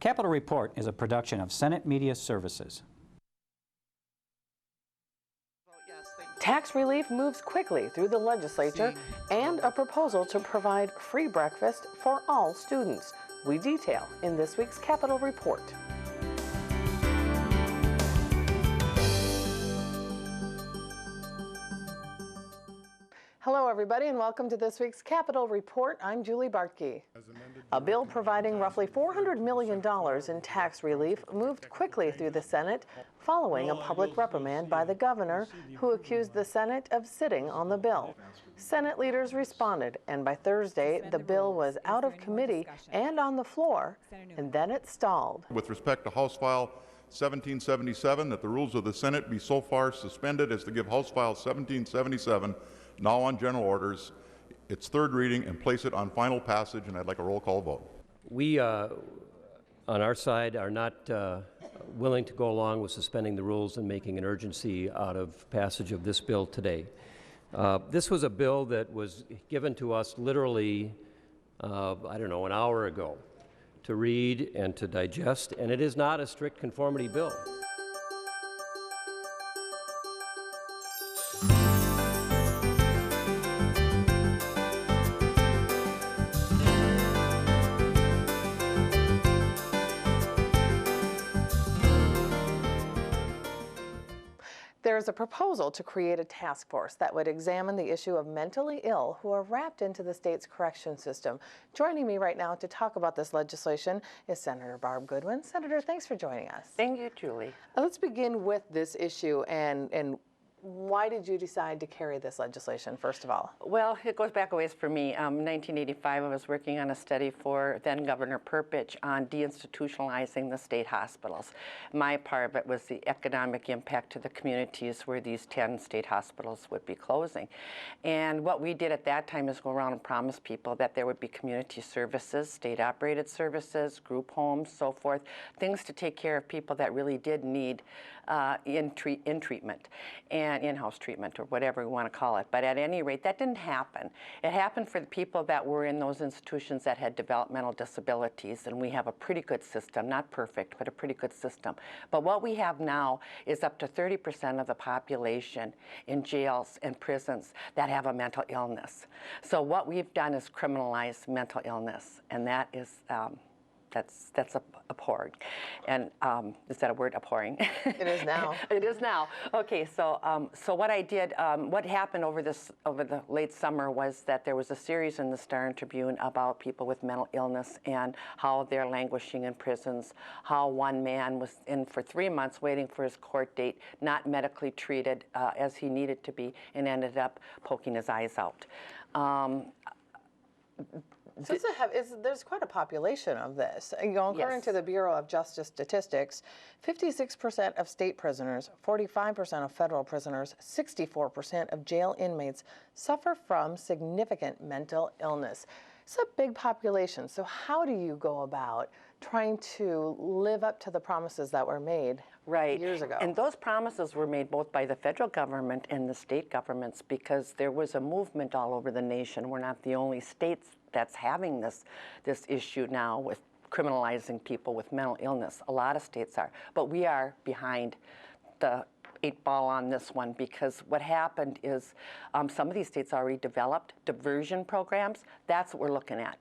Capitol Report is a production of Senate Media Services. Tax relief moves quickly through the legislature and a proposal to provide free breakfast for all students. We detail in this week's Capitol Report. Hello, everybody, and welcome to this week's Capitol Report. I'm Julie Bartke. A bill providing roughly $400 million in tax relief moved quickly through the Senate following a public reprimand by the governor, who accused the Senate of sitting on the bill. Senate leaders responded, and by Thursday, the bill was out of committee and on the floor, and then it stalled. With respect to House File 1777, that the rules of the Senate be so far suspended as to give House File 1777 now on general orders, its third reading, and place it on final passage, and I'd like a roll call vote. We, on our side, are not willing to go along with suspending the rules and making an urgency out of passage of this bill today. This was a bill that was given to us literally, I don't know, an hour ago to read and to digest, and it is not a strict conformity bill. There's a proposal to create a task force that would examine the issue of mentally ill who are wrapped into the state's correction system. Joining me right now to talk about this legislation is Senator Barb Goodwin. Senator, thanks for joining us. Thank you, Julie. Let's begin with this issue and why did you decide to carry this legislation, first of all? Well, it goes back a ways for me. In 1985, I was working on a study for then Governor Perpich on deinstitutionalizing the state hospitals. My part of it was the economic impact to the communities where these 10 state hospitals would be closing. And what we did at that time is go around and promise people that there would be community services, state-operated services, group homes, so forth, things to take care of people that really did need in treatment and in-house treatment, or whatever we want to call it. But at any rate, that didn't happen. It happened for the people that were in those institutions that had developmental disabilities, and we have a pretty good system, not perfect, but a pretty good system. But what we have now is up to 30% of the population in jails and prisons that have a mental illness. So what we've done is criminalize mental illness, and that is that's abhorring. And is that a word, abhorring? It is now. It is now. Okay, so so what I did, what happened over the late summer was that there was a series in the Star and Tribune about people with mental illness and how they're languishing in prisons, how one man was in for 3 months waiting for his court date, not medically treated as he needed to be, and ended up poking his eyes out. So there's quite a population of this. According to the Bureau of Justice Statistics, 56% of state prisoners, 45% of federal prisoners, 64% of jail inmates suffer from significant mental illness. It's a big population. So how do you go about trying to live up to the promises that were made years ago? And those promises were made both by the federal government and the state governments, because there was a movement all over the nation. We're not the only states that's having this issue now with criminalizing people with mental illness. A lot of states are, but we are behind the 8 ball on this one, because what happened is some of these states already developed diversion programs. That's what we're looking at.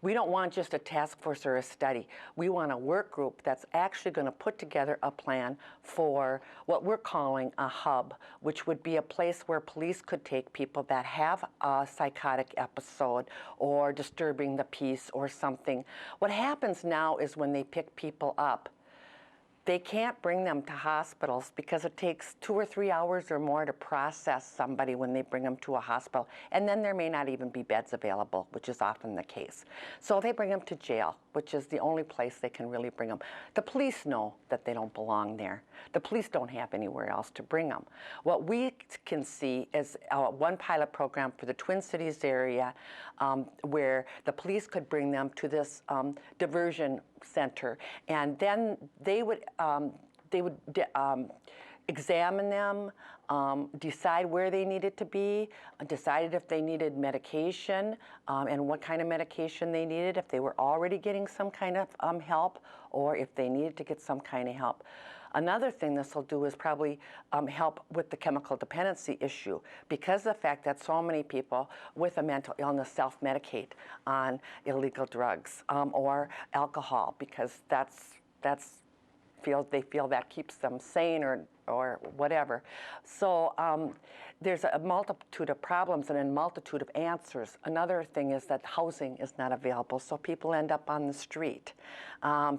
We don't want just a task force or a study. We want a work group that's actually going to put together a plan for what we're calling a hub, which would be a place where police could take people that have a psychotic episode or disturbing the peace or something. What happens now is when they pick people up, they can't bring them to hospitals because it takes 2 or 3 hours or more to process somebody when they bring them to a hospital. And then there may not even be beds available, which is often the case. So they bring them to jail, which is the only place they can really bring them. The police know that they don't belong there. The police don't have anywhere else to bring them. What we can see is one pilot program for the Twin Cities area where the police could bring them to this diversion center, and then they would examine them, decide where they needed to be, decided if they needed medication and what kind of medication they needed, if they were already getting some kind of help or if they needed to get some kind of help. Another thing this will do is probably help with the chemical dependency issue, because of the fact that so many people with a mental illness self-medicate on illegal drugs or alcohol, because they feel that keeps them sane or whatever. So there's a multitude of problems and a multitude of answers. Another thing is that housing is not available, so people end up on the street.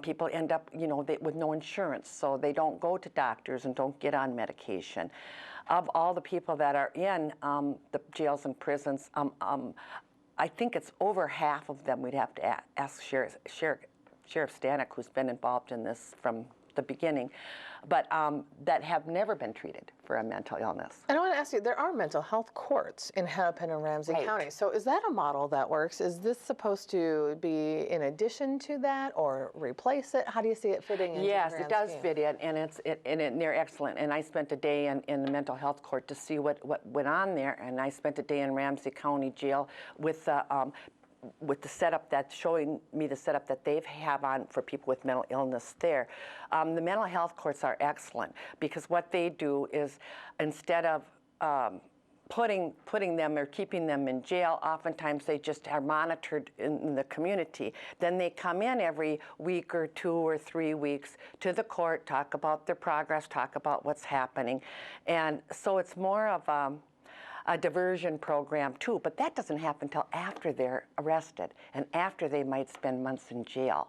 People end up, with no insurance, so they don't go to doctors and don't get on medication. Of all the people that are in the jails and prisons, I think it's over half of them we'd have to ask Sheriff Stanek, who's been involved in this from the beginning, but that have never been treated for a mental illness. And I want to ask you, there are mental health courts in Hennepin and Ramsey County. So is that a model that works? Is this supposed to be in addition to that or replace it? How do you see it fitting into Yes, the it grand does scheme? fit in, and they're excellent. And I spent a day in the mental health court to see what went on there, and I spent a day in Ramsey County Jail with the setup showing me the setup that they have on for people with mental illness there. The mental health courts are excellent because what they do is, instead of putting them or keeping them in jail, oftentimes they just are monitored in the community. Then they come in every week or 2 or 3 weeks to the court, talk about their progress, talk about what's happening. And so it's more of a diversion program too, but that doesn't happen until after they're arrested and after they might spend months in jail.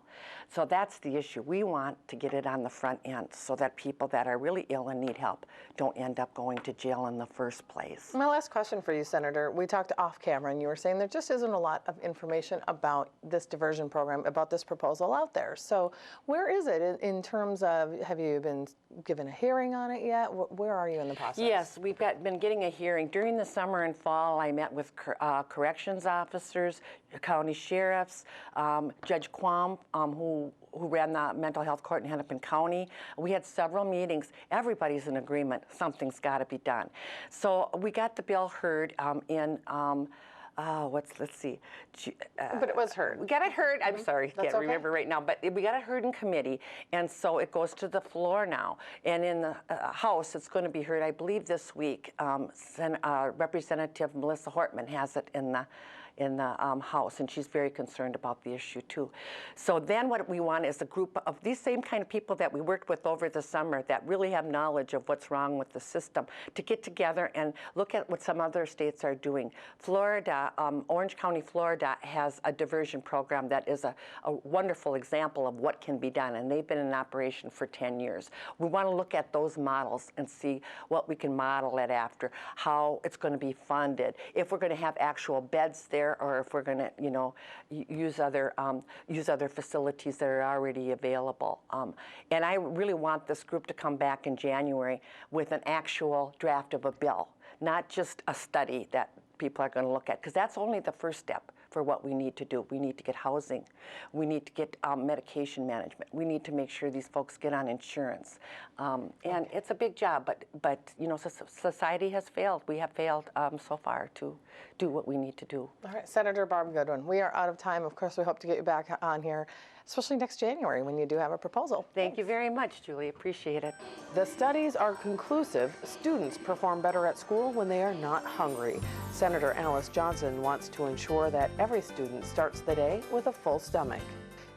So that's the issue. We want to get it on the front end so that people that are really ill and need help don't end up going to jail in the first place. My last question for you, Senator. We talked off camera and you were saying there just isn't a lot of information about this diversion program, about this proposal out there. So where is it in terms of, have you been given a hearing on it yet? Where are you in the process? Yes, we've been getting a hearing. During the summer and fall, I met with corrections officers, county sheriffs, Judge Quam, who ran the mental health court in Hennepin County. We had several meetings. Everybody's in agreement. Something's got to be done. So we got the bill heard in let's see. But it was heard. We got it heard. I'm sorry, That's can't remember okay. right now. But we got it heard in committee, and so it goes to the floor now. And in the House, it's going to be heard, I believe, this week. Representative Melissa Hortman has it in the House, and she's very concerned about the issue too. So then what we want is a group of these same kind of people that we worked with over the summer that really have knowledge of what's wrong with the system to get together and look at what some other states are doing. Florida, Orange County, Florida has a diversion program that is a wonderful example of what can be done, and they've been in operation for 10 years. We want to look at those models and see what we can model it after, how it's going to be funded, if we're going to have actual beds there, or if we're going to, use other facilities that are already available. And I really want this group to come back in January with an actual draft of a bill, not just a study that people are going to look at, because that's only the first step for what we need to do. We need to get housing. We need to get medication management. We need to make sure these folks get on insurance. And it's a big job, but society has failed. We have failed so far to do what we need to do. All right, Senator Barb Goodwin, we are out of time. Of course, we hope to get you back on here, especially next January when you do have a proposal. Thank you very much, Julie. Appreciate it. The studies are conclusive. Students perform better at school when they are not hungry. Senator Alice Johnson wants to ensure that every student starts the day with a full stomach.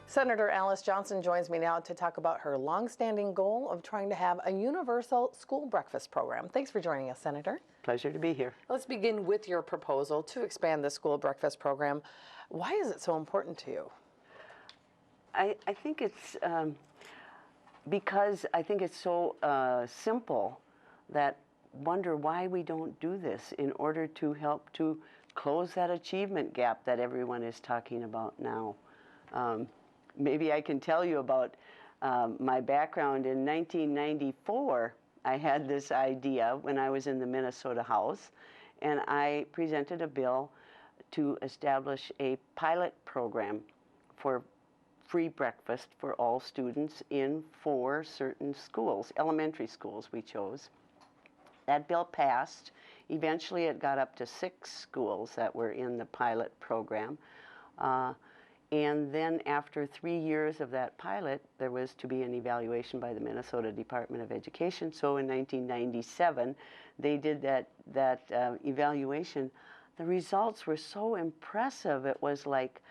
Senator Alice Johnson joins me now to talk about her longstanding goal of trying to have a universal school breakfast program. Thanks for joining us, Senator. Pleasure to be here. Let's begin with your proposal to expand the school breakfast program. Why is it so important to you? I think it's because I think it's so simple that wonder why we don't do this in order to help to close that achievement gap that everyone is talking about now. Maybe I can tell you about my background. In 1994, I had this idea when I was in the Minnesota House, and I presented a bill to establish a pilot program for free breakfast for all students in 4 certain schools, elementary schools we chose. That bill passed. Eventually it got up to 6 schools that were in the pilot program. And then after 3 years of that pilot, there was to be an evaluation by the Minnesota Department of Education. So in 1997, they did that evaluation. The results were so impressive. It was like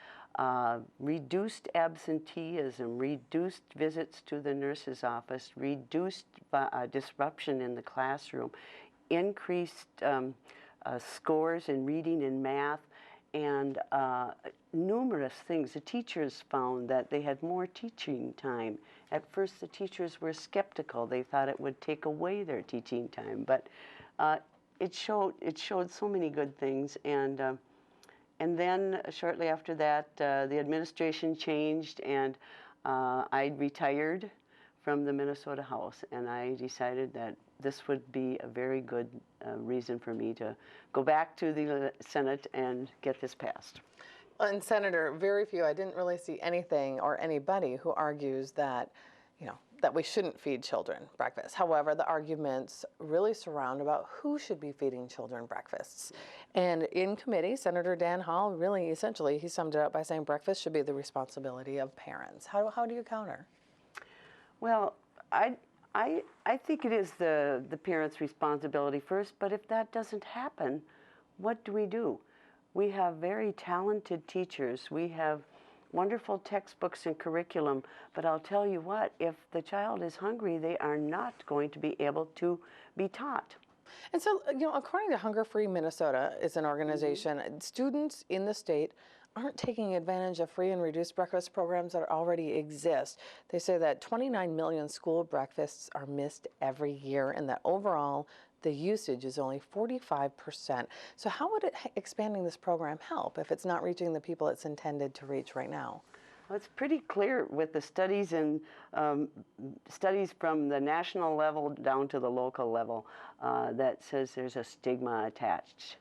reduced absenteeism, reduced visits to the nurse's office, reduced disruption in the classroom, increased scores in reading and math, and numerous things. The teachers found that they had more teaching time. At first, the teachers were skeptical. They thought it would take away their teaching time, but it showed so many good things. And then shortly after that, the administration changed, and I retired from the Minnesota House, and I decided that this would be a very good reason for me to go back to the Senate and get this passed. And Senator, very few, I didn't really see anything or anybody who argues that, that we shouldn't feed children breakfast. However, the arguments really surround about who should be feeding children breakfasts. And in committee, Senator Dan Hall really essentially, he summed it up by saying breakfast should be the responsibility of parents. How do you counter? Well, I think it is the parents' responsibility first, but if that doesn't happen, what do? We have very talented teachers. We have wonderful textbooks and curriculum, but I'll tell you what, if the child is hungry, they are not going to be able to be taught. And so, according to Hunger Free Minnesota, it's an organization, students in the state aren't taking advantage of free and reduced breakfast programs that already exist. They say that 29 million school breakfasts are missed every year, and that overall the usage is only 45%. So how would expanding this program help if it's not reaching the people it's intended to reach right now? Well, it's pretty clear with the studies and studies from the national level down to the local level that says there's a stigma attached.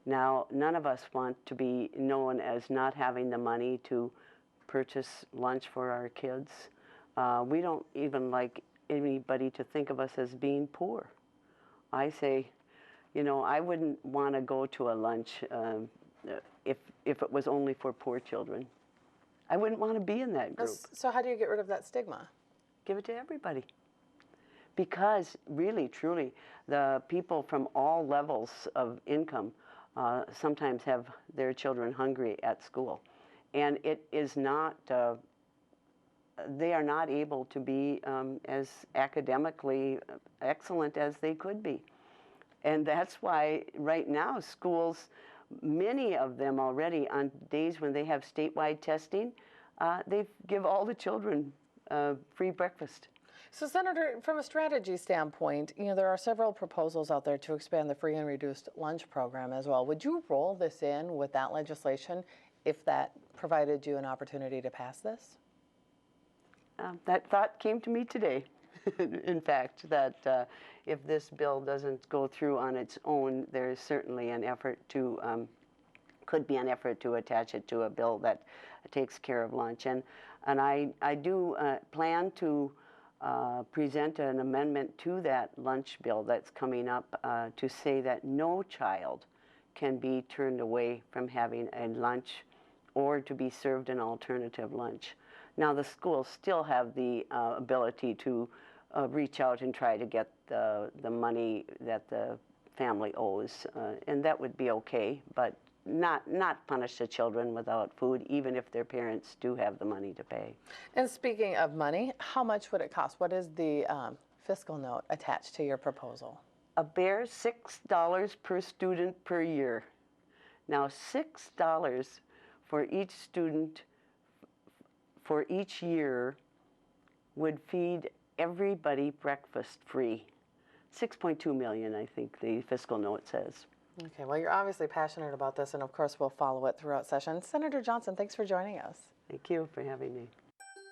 Now, none of us want to be known as not having the money to purchase lunch for our kids. We don't even like anybody to think of us as being poor. I say, I wouldn't want to go to a lunch if it was only for poor children. I wouldn't want to be in that group. So how do you get rid of that stigma? Give it to everybody. Because really, truly, the people from all levels of income sometimes have their children hungry at school. And it is not, they are not able to be as academically excellent as they could be. And that's why right now schools, many of them already on days when they have statewide testing, they give all the children free breakfast. So, Senator, from a strategy standpoint, there are several proposals out there to expand the free and reduced lunch program as well. Would you roll this in with that legislation if that provided you an opportunity to pass this? That thought came to me today, in fact, that if this bill doesn't go through on its own, there is certainly an effort to, could be an effort to attach it to a bill that takes care of lunch. And I do plan to present an amendment to that lunch bill that's coming up to say that no child can be turned away from having a lunch or to be served an alternative lunch. Now, the schools still have the ability to reach out and try to get the money that the family owes, and that would be okay, but not punish the children without food, even if their parents do have the money to pay. And speaking of money, how much would it cost? What is the fiscal note attached to your proposal? A bare $6 per student per year. Now, $6 for each student for each year would feed everybody breakfast free. 6.2 million, I think the fiscal note says. Okay, well, you're obviously passionate about this, and of course we'll follow it throughout session. Senator Johnson, thanks for joining us. Thank you for having me.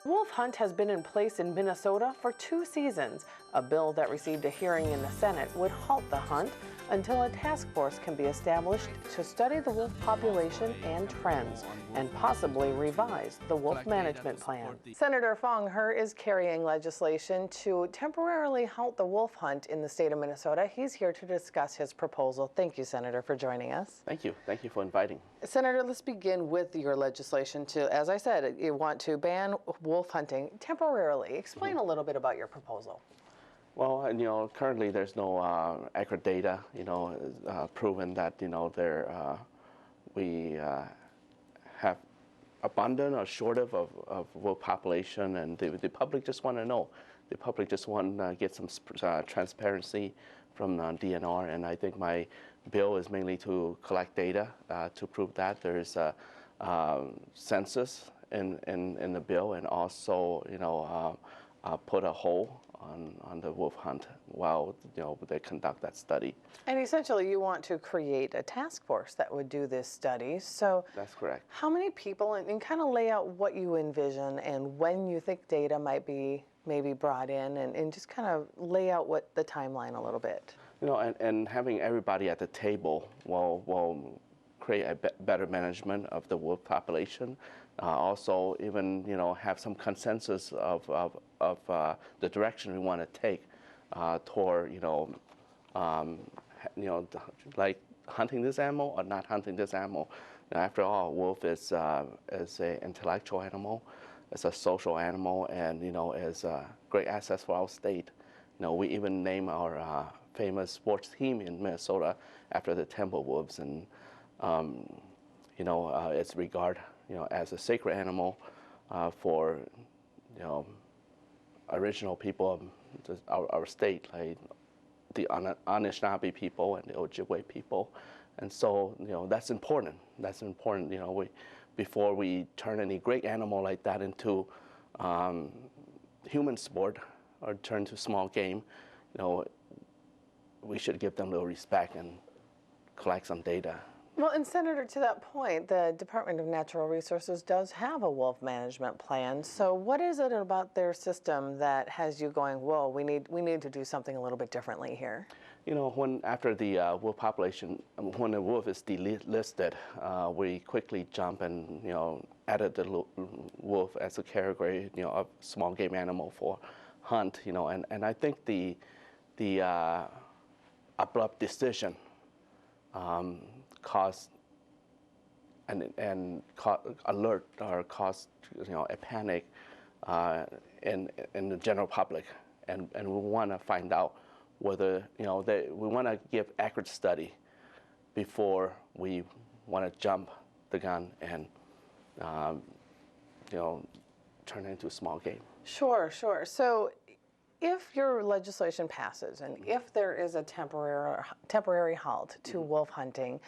Wolf hunt has been in place in Minnesota for 2 seasons. A bill that received a hearing in the Senate would halt the hunt. until a task force can be established to study the wolf population and trends and possibly revise the wolf management plan. Senator Foung Hawj is carrying legislation to temporarily halt the wolf hunt in the state of Minnesota. He's here to discuss his proposal. Thank you, Senator, for joining us. Thank you. Thank you for inviting. Senator, let's begin with your legislation to, as I said, you want to ban wolf hunting temporarily. Explain a little bit about your proposal. Well, currently there's no accurate data, proven that, we have abundant or shortage of wolf population, and the public just want to know. The public just want to get some transparency from DNR, and I think my bill is mainly to collect data to prove that. There's a census in the bill, and also, put a hold on the wolf hunt while they conduct that study. And essentially, you want to create a task force that would do this study. So that's correct. How many people, and kind of lay out what you envision and when you think data might be maybe brought in, and just kind of lay out what the timeline a little bit. And having everybody at the table will create a better management of the wolf population. Also, even have some consensus of the direction we want to take toward like hunting this animal or not hunting this animal. After all, wolf is an intellectual animal, it's a social animal, and is a great asset for our state. We even name our famous sports team in Minnesota after the Temple Wolves, and it's regarded as a sacred animal for original people of our state, like the Anishinaabe people and the Ojibwe people, and so that's important. That's important. Before we turn any great animal like that into human sport or turn to small game, we should give them a little respect and collect some data. Well, and Senator, to that point, the Department of Natural Resources does have a wolf management plan. So what is it about their system that has you going, whoa, we need to do something a little bit differently here? After the wolf population, when the wolf is delisted, we quickly jump and added the wolf as a category of small game animal for hunt. And I think the abrupt decision caused alert or caused a panic in the general public, and we want to find out whether we want to give accurate study before we want to jump the gun and turn it into a small game. Sure. So if your legislation passes and if there is a temporary halt to wolf hunting,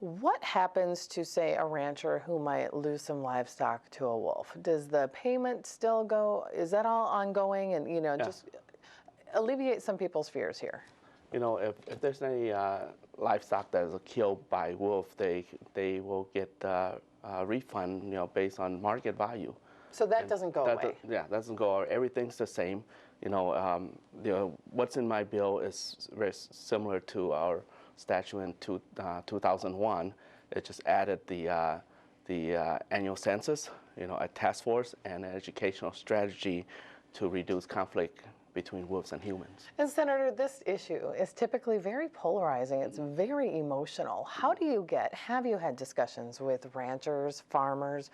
what happens to, say, a rancher who might lose some livestock to a wolf? Does the payment still go? Is that all ongoing? And just alleviate some people's fears here. If there's any livestock that is killed by wolf, they will get a refund, based on market value. So that doesn't go away. Yeah, doesn't go away. Everything's the same. What's in my bill is very similar to our statute in 2001. It just added the annual census, a task force, and an educational strategy to reduce conflict between wolves and humans. And Senator, this issue is typically very polarizing. It's very emotional. Have you had discussions with ranchers, farmers,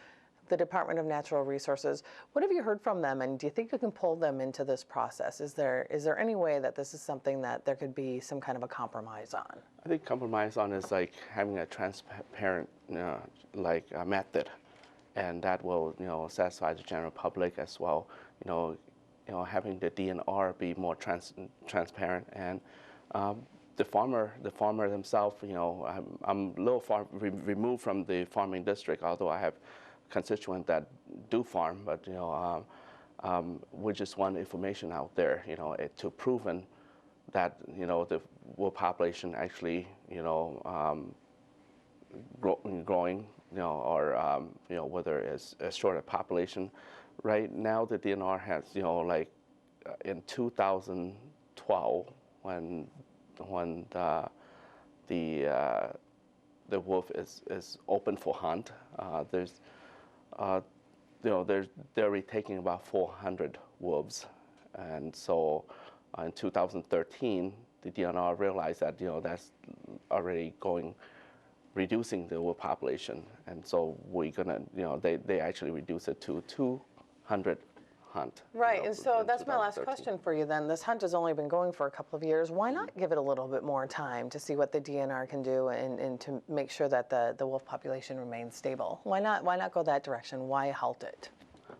the Department of Natural Resources? What have you heard from them, and do you think you can pull them into this process? Is there any way that this is something that there could be some kind of a compromise on? I think compromise on is like having a transparent method, and that will satisfy the general public as well. Having the DNR be more transparent, and the farmer themselves. I'm a little far removed from the farming district, although I have constituents that do farm, but we just want information out there, to proven that the wolf population actually growing, or whether it's a shorter population. Right now, the DNR has in 2012 when the wolf is open for hunt. There's they're retaking about 400 wolves, and so in 2013, the DNR realized that that's already reducing the wolf population, and so we're gonna they actually reduced it to 200 hunt. Right, and so that's my last question for you then. This hunt has only been going for a couple of years. Why not give it a little bit more time to see what the DNR can do and to make sure that the wolf population remains stable? Why not go that direction? Why halt it?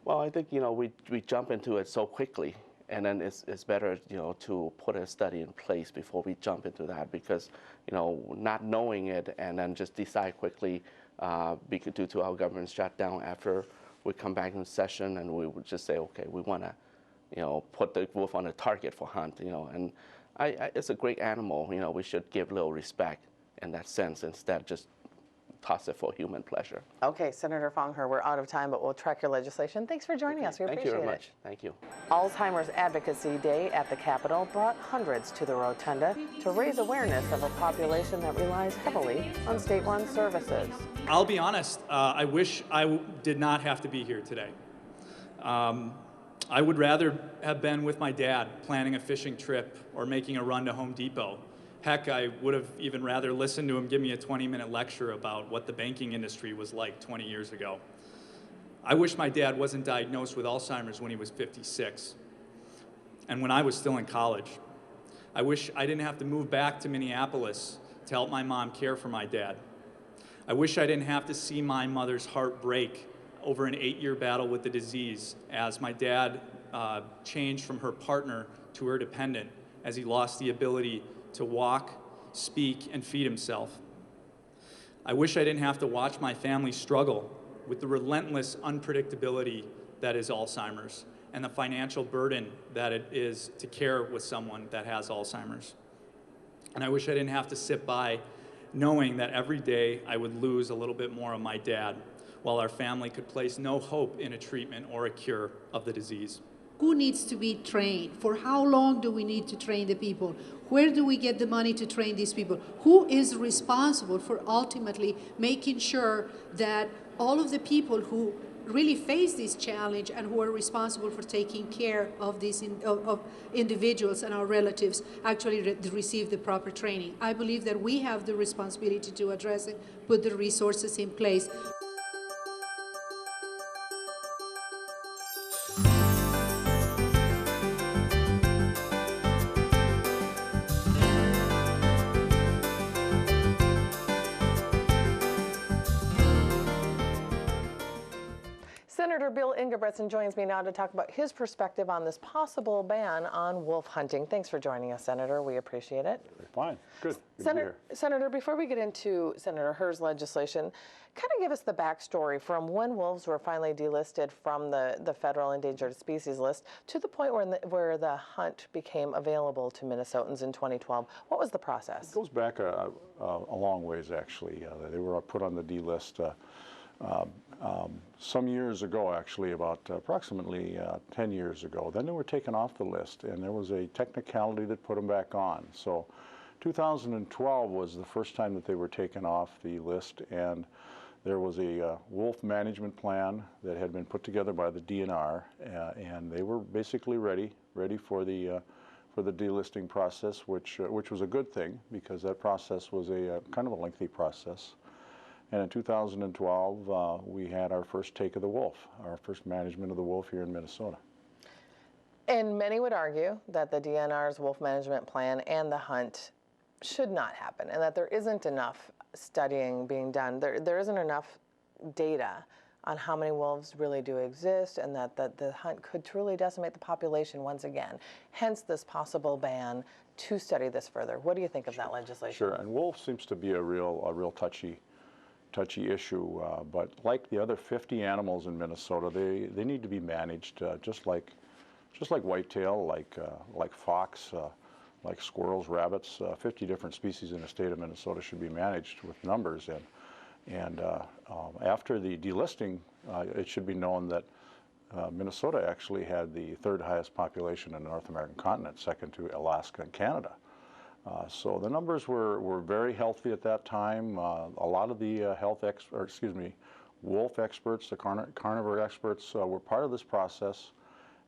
Well, I think we jump into it so quickly, and then it's better to put a study in place before we jump into that, because not knowing it and then just decide quickly due to our government shutdown after we come back in session, and we would just say, okay, we want to put the wolf on a target for hunt, and it's a great animal. We should give a little respect in that sense instead just toss it for human pleasure. Okay, Senator Foung Hawj, we're out of time, but we'll track your legislation. Thanks for joining us. We appreciate it. Thank you very much. Thank you. Alzheimer's Advocacy Day at the Capitol brought hundreds to the rotunda to raise awareness of a population that relies heavily on state-run services. I'll be honest, I wish I did not have to be here today. I would rather have been with my dad planning a fishing trip or making a run to Home Depot. Heck, I would have even rather listened to him give me a 20-minute lecture about what the banking industry was like 20 years ago. I wish my dad wasn't diagnosed with Alzheimer's when he was 56, and when I was still in college. I wish I didn't have to move back to Minneapolis to help my mom care for my dad. I wish I didn't have to see my mother's heart break over an 8-year battle with the disease as my dad changed from her partner to her dependent as he lost the ability to walk, speak, and feed himself. I wish I didn't have to watch my family struggle with the relentless unpredictability that is Alzheimer's and the financial burden that it is to care with someone that has Alzheimer's. And I wish I didn't have to sit by knowing that every day I would lose a little bit more of my dad while our family could place no hope in a treatment or a cure of the disease. Who needs to be trained? For how long do we need to train the people? Where do we get the money to train these people? Who is responsible for ultimately making sure that all of the people who really face this challenge and who are responsible for taking care of these of individuals and our relatives actually receive the proper training? I believe that we have the responsibility to address it, put the resources in place. Senator Bill Ingrebrigtsen joins me now to talk about his perspective on this possible ban on wolf hunting. Thanks for joining us, Senator. We appreciate it. Fine. Good. Senator, before we get into Senator Hawj's legislation, kind of give us the backstory from when wolves were finally delisted from the federal endangered species list to the point where the hunt became available to Minnesotans in 2012. What was the process? It goes back a long ways, actually. They were put on the D list some years ago, actually, about approximately 10 years ago. Then they were taken off the list, and there was a technicality that put them back on. So 2012 was the first time that they were taken off the list, and there was a wolf management plan that had been put together by the DNR, and they were basically ready for the delisting process, which was a good thing, because that process was a kind of a lengthy process. And in 2012, we had our first take of the wolf, our first management of the wolf here in Minnesota. And many would argue that the DNR's wolf management plan and the hunt should not happen, and that there isn't enough studying being done. There isn't enough data on how many wolves really do exist, and that the hunt could truly decimate the population once again. Hence this possible ban to study this further. What do you think of that legislation? Sure, and wolf seems to be a real touchy issue, but like the other 50 animals in Minnesota, they need to be managed just like whitetail, like fox, like squirrels, rabbits. 50 different species in the state of Minnesota should be managed with numbers. And after the delisting, it should be known that Minnesota actually had the third highest population in the North American continent, second to Alaska and Canada. So the numbers were very healthy at that time. A lot of the wolf experts, the carnivore experts were part of this process,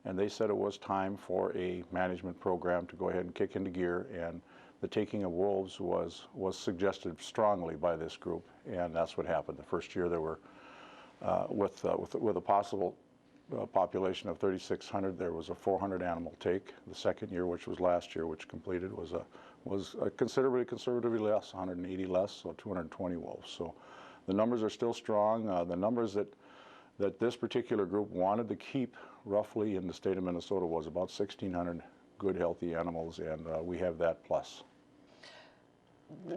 and they said it was time for a management program to go ahead and kick into gear, and the taking of wolves was suggested strongly by this group, and that's what happened. The first year there were, with a possible population of 3,600, there was a 400 animal take. The second year, which was last year, which completed, was considerably less, 180 less, so 220 wolves. So the numbers are still strong. The numbers that this particular group wanted to keep roughly in the state of Minnesota was about 1,600 good, healthy animals, and we have that plus.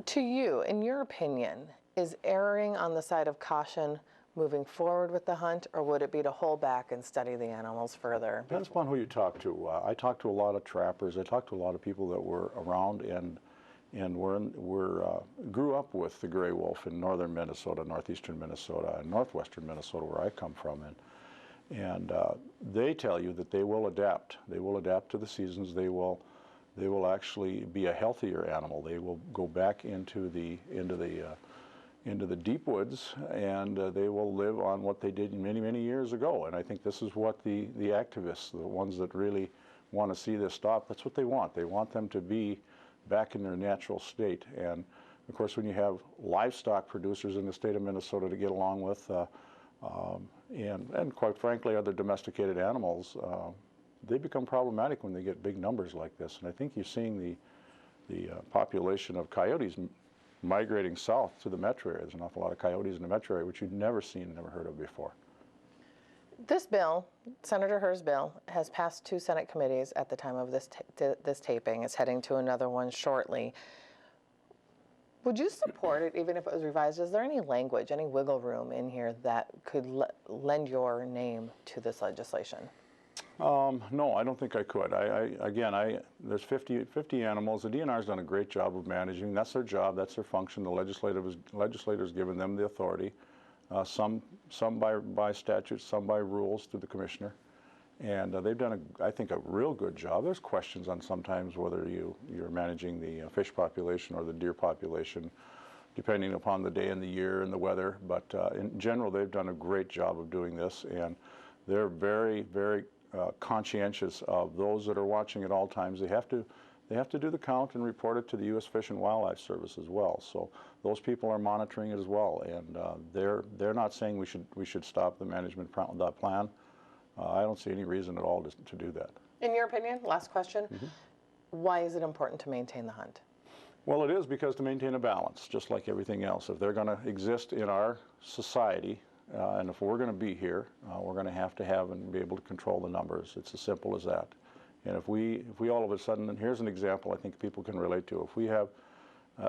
To you, in your opinion, is erring on the side of caution moving forward with the hunt, or would it be to hold back and study the animals further? Depends upon who you talk to. I talked to a lot of trappers. I talked to a lot of people that were around and grew up with the gray wolf in northern Minnesota, northeastern Minnesota, and northwestern Minnesota, where I come from. And they tell you that they will adapt. They will adapt to the seasons. They will actually be a healthier animal. They will go back into the deep woods, and they will live on what they did many, many years ago. And I think this is what the activists, the ones that really want to see this stop, that's what they want. They want them to be back in their natural state. And of course, when you have livestock producers in the state of Minnesota to get along with, and quite frankly, other domesticated animals, they become problematic when they get big numbers like this. And I think you're seeing the population of coyotes migrating south to the metro area. There's an awful lot of coyotes in the metro area, which you'd never seen, never heard of before. This bill, Senator Herr's bill, has passed 2 Senate committees at the time of this taping. It's heading to another one shortly. Would you support it even if it was revised? Is there any language, any wiggle room in here that could lend your name to this legislation? No, I don't think I could. There's 50 animals. The DNR's done a great job of managing. That's their job. That's their function. The legislator's given them the authority. Some by statute, some by rules through the commissioner. And they've done, I think, a real good job. There's questions on sometimes whether you're managing the fish population or the deer population, depending upon the day and the year and the weather. But in general, they've done a great job of doing this, and they're very, very conscientious of those that are watching at all times. They have to do the count and report it to the U.S. Fish and Wildlife Service as well. So those people are monitoring it as well, and they're not saying we should stop the management plan. I don't see any reason at all to do that. In your opinion, last question, why is it important to maintain the hunt? Well, it is because to maintain a balance, just like everything else. If they're going to exist in our society, and if we're going to be here, we're going to have and be able to control the numbers. It's as simple as that. And if we all of a sudden, and here's an example I think people can relate to, if we have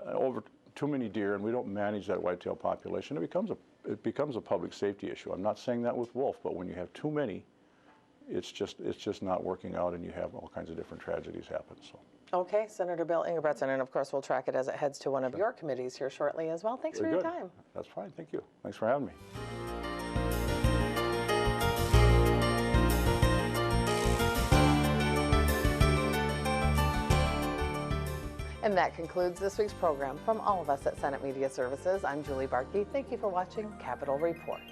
over too many deer and we don't manage that whitetail population, it becomes a public safety issue. I'm not saying that with wolf, but when you have too many, it's just not working out, and you have all kinds of different tragedies happen. So. Okay, Senator Bill Ingrebrigtsen, and of course we'll track it as it heads to one of your committees here shortly as well. Thanks for your time. That's fine, thank you. Thanks for having me. And that concludes this week's program. From all of us at Senate Media Services, I'm Julie Barkey. Thank you for watching Capitol Report.